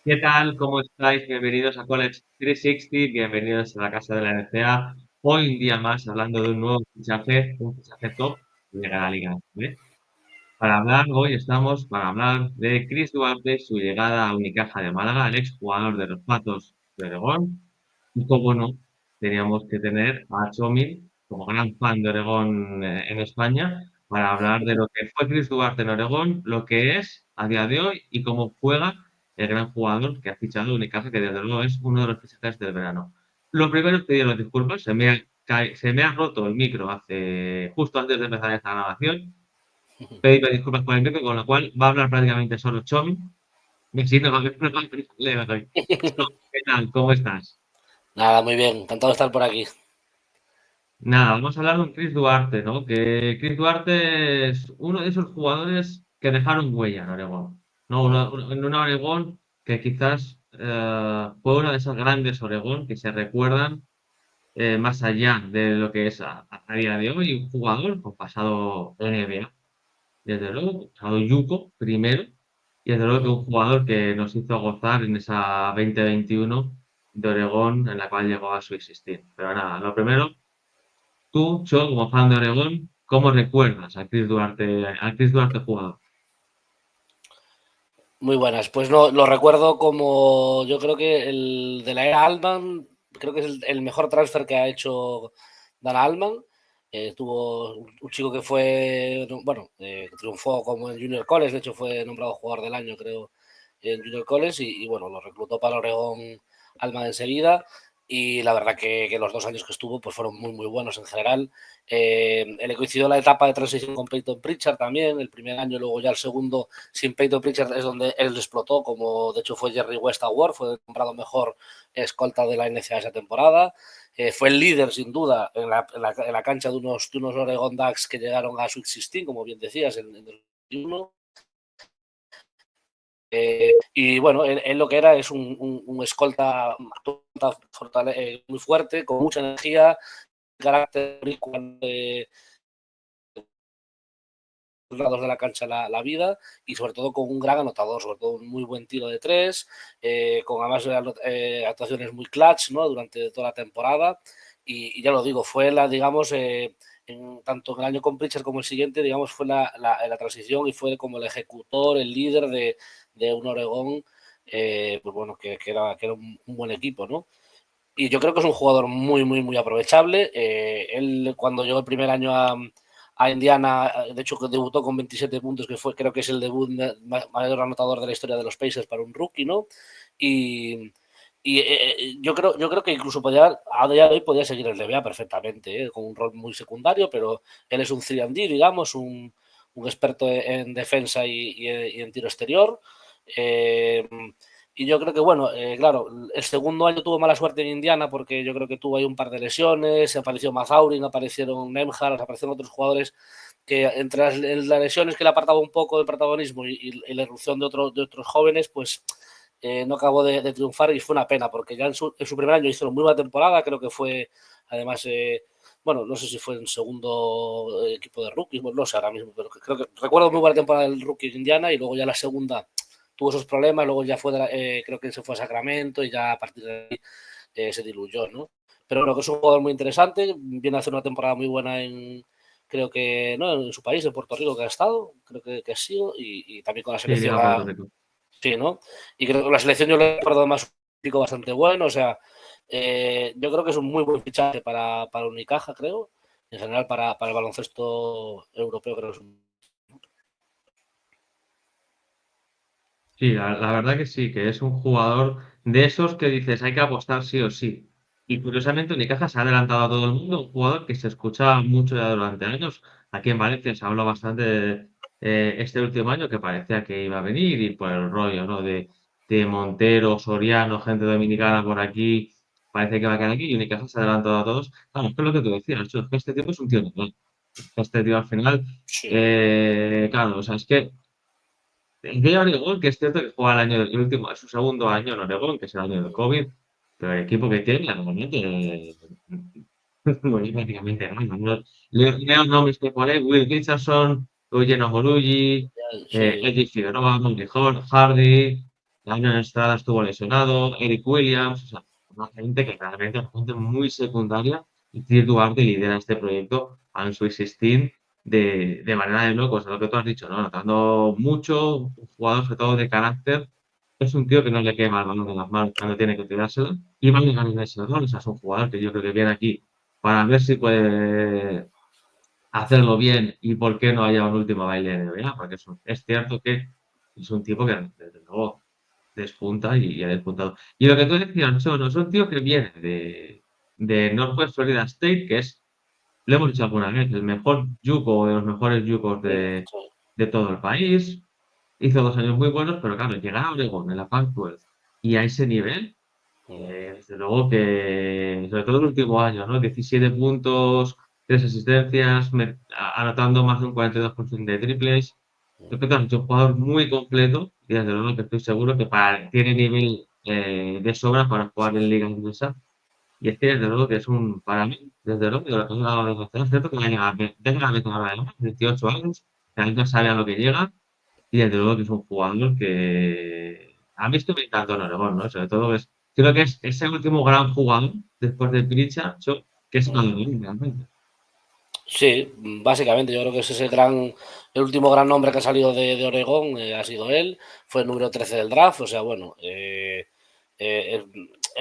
¿Qué tal? ¿Cómo estáis? Bienvenidos a College 360, bienvenidos a la casa de la NCAA. Hoy un día más hablando de un nuevo fichaje, un fichaje top de la Liga, ¿vale? Hoy estamos para hablar de Chris Duarte, su llegada a Unicaja de Málaga, el exjugador de los Patos de Oregón. Y como no, teníamos que tener a Chomil, como gran fan de Oregón en España, para hablar de lo que fue Chris Duarte en Oregón, lo que es a día de hoy y cómo juega el gran jugador que ha fichado Unicaja, que desde luego es uno de los fichajes del verano. Lo primero es pedir las disculpas, se me ha roto el micro justo antes de empezar esta grabación. Pedirme disculpas por el micro, con lo cual va a hablar prácticamente solo Chomi. Y si no, le doy. ¿Qué tal? ¿Cómo estás? Nada, muy bien, encantado de estar por aquí. Nada, vamos a hablar de un Chris Duarte, ¿no? Que Chris Duarte es uno de esos jugadores que dejaron huella en Oregón, ¿no? En una Oregón que quizás fue una de esas grandes Oregón que se recuerdan más allá de lo que es a día de hoy, un jugador con pasado NBA, desde luego, pasado Yuko primero, y desde luego que un jugador que nos hizo gozar en esa 2021 de Oregón en la cual llegó a su existir. Pero nada, lo primero. Tú, Cho, como fan de Oregón, ¿cómo recuerdas a Chris Duarte jugador? Muy buenas. Pues no, lo recuerdo como yo creo que el de la era Altman, creo que es el mejor transfer que ha hecho Dan Altman. Tuvo un chico que fue, bueno, que triunfó como en Junior College, de hecho fue nombrado jugador del año, creo, en Junior College, y bueno, lo reclutó para Oregón Altman enseguida. Y la verdad que los 2 años que estuvo pues fueron muy, muy buenos en general. Le coincidió la etapa de transición con Peyton Pritchard también, el primer año, luego ya el segundo sin Peyton Pritchard es donde él explotó, como de hecho fue Jerry West Award, fue nombrado mejor escolta de la NCAA esa temporada. Fue el líder, sin duda, en la cancha de unos Oregon Ducks que llegaron a Sweet 16, como bien decías, en el 2021. Y bueno, él lo que era es un escolta muy fuerte, con mucha energía, carácter lados de la cancha la vida, y sobre todo con un gran anotador, sobre todo un muy buen tiro de tres, con además actuaciones muy clutch, ¿no? Durante toda la temporada. Y ya lo digo, fue digamos, tanto en el año con Pritchard como el siguiente, digamos, fue la transición y fue como el ejecutor, el líder de un Oregón, pues bueno, que era un buen equipo, ¿no? Y yo creo que es un jugador muy, muy, muy aprovechable. Él, cuando llegó el primer año a Indiana, de hecho, debutó con 27 puntos, que creo que es el debut mayor anotador de la historia de los Pacers para un rookie, ¿no? Y, yo creo que incluso a día de hoy podía seguir el NBA perfectamente, con un rol muy secundario, pero él es un 3&D, digamos, un experto en defensa y en tiro exterior. Eh, y yo creo que, bueno, claro, el segundo año tuvo mala suerte en Indiana porque yo creo que tuvo ahí un par de lesiones, se apareció Mazaurin, aparecieron Nemhard, aparecieron otros jugadores que entre las lesiones que le apartaba un poco de protagonismo y la irrupción de otros jóvenes, pues no acabó de triunfar, y fue una pena porque ya en su primer año hizo una muy buena temporada, creo que fue además, bueno, no sé si fue en segundo equipo de rookies, bueno, no sé ahora mismo, pero creo que recuerdo muy buena temporada del rookie de Indiana, y luego ya la segunda tuvo esos problemas, luego ya creo que se fue a Sacramento y ya a partir de ahí se diluyó, ¿no? Pero creo que es un jugador muy interesante, viene a hacer una temporada muy buena creo que, ¿no? En su país, en Puerto Rico, que ha estado, creo que ha sido, y también con la Sí, selección Liga Puerto Rico. sí, ¿no? Y creo que la selección yo le recuerdo además un pico bastante bueno, o sea, yo creo que es un muy buen fichaje para Unicaja, creo, en general para el baloncesto europeo, creo que es un... Sí, la verdad que sí, que es un jugador de esos que dices hay que apostar sí o sí. Y curiosamente Unicaja se ha adelantado a todo el mundo, un jugador que se escucha mucho ya durante años. Aquí en Valencia se habló bastante este último año que parecía que iba a venir y por el rollo, ¿no? De Montero, Soriano, gente dominicana por aquí, parece que va a quedar aquí y Unicaja se ha adelantado a todos. Claro, es que es lo que tú decías, Chu, es que este tipo es un tío normal. Este tío al final, Sí, claro, o sea, es que en Oregón, que es cierto que juega el último, su segundo año en Oregón, que es el año del COVID, pero el equipo que tiene, normalmente, muy prácticamente gana, ¿no? Leo nombres que pone, Will Richardson, Eugene Omoruyi, sí. Eddie Figueroa, Monty Hardy. Daniel Estrada estuvo lesionado, Eric Williams, o sea, una gente que realmente es gente muy secundaria y Chris Duarte lidera este proyecto al Sweet 16 de manera de locos, lo que tú has dicho, ¿no? Anotando mucho, un jugador sobre todo de carácter, es un tío que no le quema el balón de las manos cuando tiene que tirárselo y va a ganar ese rol, o sea, es un jugador que yo creo que viene aquí para ver si puede hacerlo bien y por qué no haya un último baile de NBA, porque es cierto que es un tipo que desde luego despunta y ha despuntado. Y lo que tú decías, Chono, es un tío que viene de Northwest Florida State, que es, lo hemos dicho alguna vez, el mejor yuco de los mejores yucos Sí, de todo el país. Hizo 2 años muy buenos, pero claro, llegar a Oregon en la Pac-12 y a ese nivel, desde luego que, sobre todo el último año, ¿no? 17 puntos, 3 asistencias, anotando más de un 42% de triples. Creo que es un jugador muy completo y desde luego que estoy seguro que tiene nivel de sobra para jugar en liga inglesa. Y es que desde luego que es para mí, desde luego, de lo que he dado de conocer, es cierto que tenga la misma edad, 18 años, que aún no sabe a lo que llega y desde luego que es un jugador que a mí esto me encantó en Oregón, ¿no? Sobre todo creo que es ese último gran jugador después de Pritchard, que es una realmente. sí, básicamente yo creo que ese es el último gran nombre que ha salido de Oregón, ha sido él, fue el número 13 del draft, o sea, bueno, es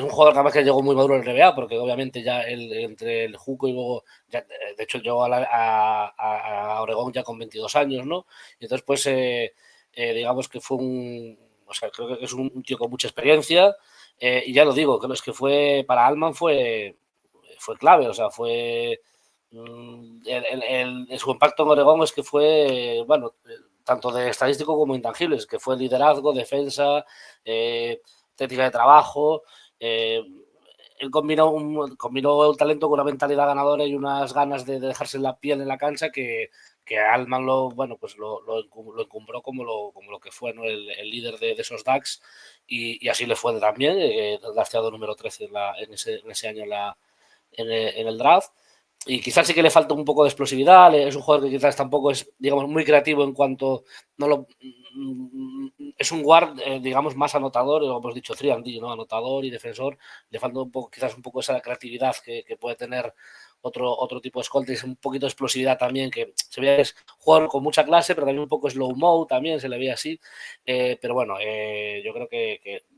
un jugador que además que llegó muy maduro en el NBA, porque obviamente ya entre el Juco y luego, de hecho llegó a Oregón ya con 22 años, ¿no? Y entonces pues digamos que fue o sea, creo que es un tío con mucha experiencia, y ya lo digo, creo que para Alman fue clave, o sea, su impacto en Oregón es que fue, bueno, tanto de estadístico como intangibles, que fue liderazgo, defensa, técnica de trabajo. Él combinó el talento con una mentalidad ganadora y unas ganas de dejarse la piel en la cancha que Altman bueno, pues lo encumbró como lo que fue, ¿no? El líder de esos DAX y así le fue también, drafteado número 13 en ese año en el draft y quizás sí que le falta un poco de explosividad, es un jugador que quizás tampoco es, digamos, muy creativo en cuanto no lo es un guard, digamos, más anotador, lo hemos dicho 3&D, ¿no? Anotador y defensor, le falta un poco, quizás un poco esa creatividad que puede tener otro tipo de escolta y es un poquito de explosividad también, que se ve que es jugador con mucha clase, pero también un poco slow-mo también, se le ve así, pero bueno, yo creo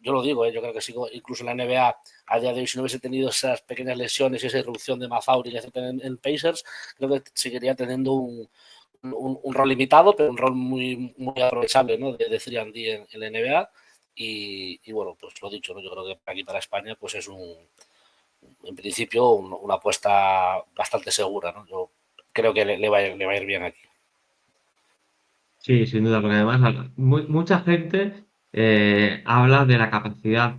yo lo digo, yo creo que sigo incluso en la NBA a día de hoy, si no hubiese tenido esas pequeñas lesiones y esa irrupción de Mazauri en Pacers, creo que seguiría teniendo un rol limitado, pero un rol muy aprovechable, ¿no? De 3&D en la NBA. Y bueno, pues lo dicho, ¿no? Yo creo que aquí para España pues es en principio una apuesta bastante segura, ¿no? Yo creo que le va a ir bien aquí. Sí, sin duda, porque además mucha gente habla de la capacidad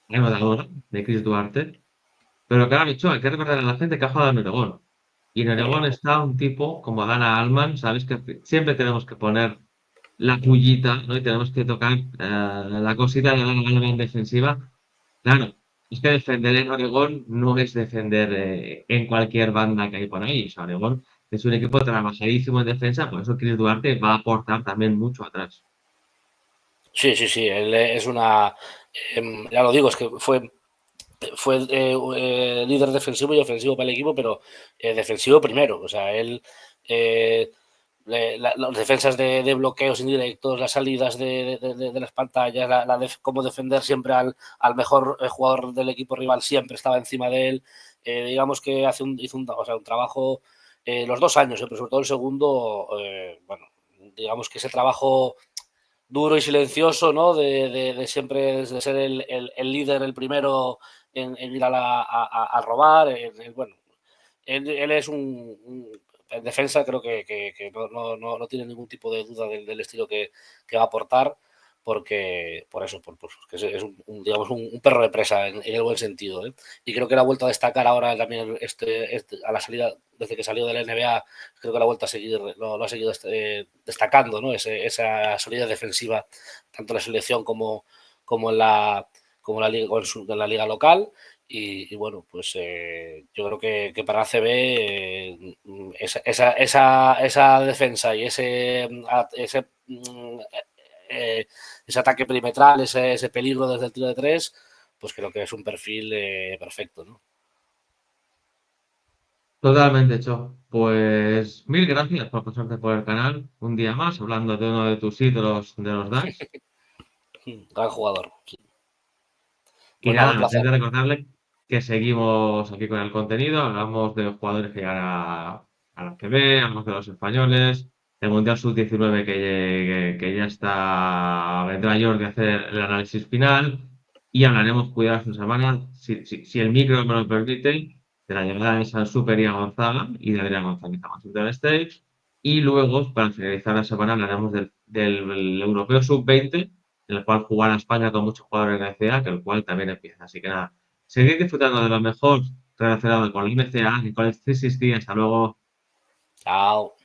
anotadora de Chris Duarte, pero claro, hay que recordar a la gente que ha jugado en Oregón. Y en Oregón está un tipo como Dana Altman, sabes que siempre tenemos que poner la pullita, ¿no? Y tenemos que tocar la cosita de Dana Altman defensiva. Claro, es que defender en Oregón no es defender en cualquier banda que hay por ahí. O sea, Oregón es un equipo trabajadísimo en defensa, por eso Chris Duarte va a aportar también mucho atrás. Sí, sí, sí, él es ya lo digo, es que fue líder defensivo y ofensivo para el equipo, pero defensivo primero. O sea, él, eh, las defensas de bloqueos indirectos, las salidas de las pantallas, cómo defender siempre al mejor jugador del equipo rival siempre estaba encima de él. Digamos que hizo o sea, un trabajo los 2 años, pero sobre todo el segundo, bueno, digamos que ese trabajo duro y silencioso, ¿no? De siempre de ser el líder, el primero en ir a robar. Bueno, él es en defensa creo que no tiene ningún tipo de duda del estilo que va a aportar porque por eso, que es digamos un perro de presa en el buen sentido, ¿eh? Y creo que la ha vuelto a destacar ahora también a la salida, desde que salió de la NBA, creo que la ha vuelto a seguir, lo ha seguido destacando, ¿no? Esa solidez defensiva, tanto en la selección como en en la liga local. Y bueno, pues yo creo que para ACB esa defensa y ese ese ataque perimetral, ese peligro desde el tiro de tres, pues creo que es un perfil perfecto, ¿no? Totalmente hecho. Pues mil gracias por pasarte por el canal un día más, hablando de uno de tus ídolos de los DAX. Gran jugador. Y Pues nada, un nada, placer. antes de recordarle que seguimos aquí con el contenido, hablamos de jugadores que llegan a la CB, hablamos de los españoles, el Mundial Sub-19 que ya está, vendrá Jordi a hacer el análisis final y hablaremos, cuidado, esta semana, si el micro me lo permite, de la llegada de San Super y a Gonzaga y de Adrián González a Master Stage. Y luego, para finalizar la semana, hablaremos del Europeo Sub-20 en el cual jugará España con muchos jugadores de la NCAA, que el cual también empieza. Así que nada, seguid disfrutando de lo mejor relacionado con la NCAA y con el 360. Hasta luego. Chao.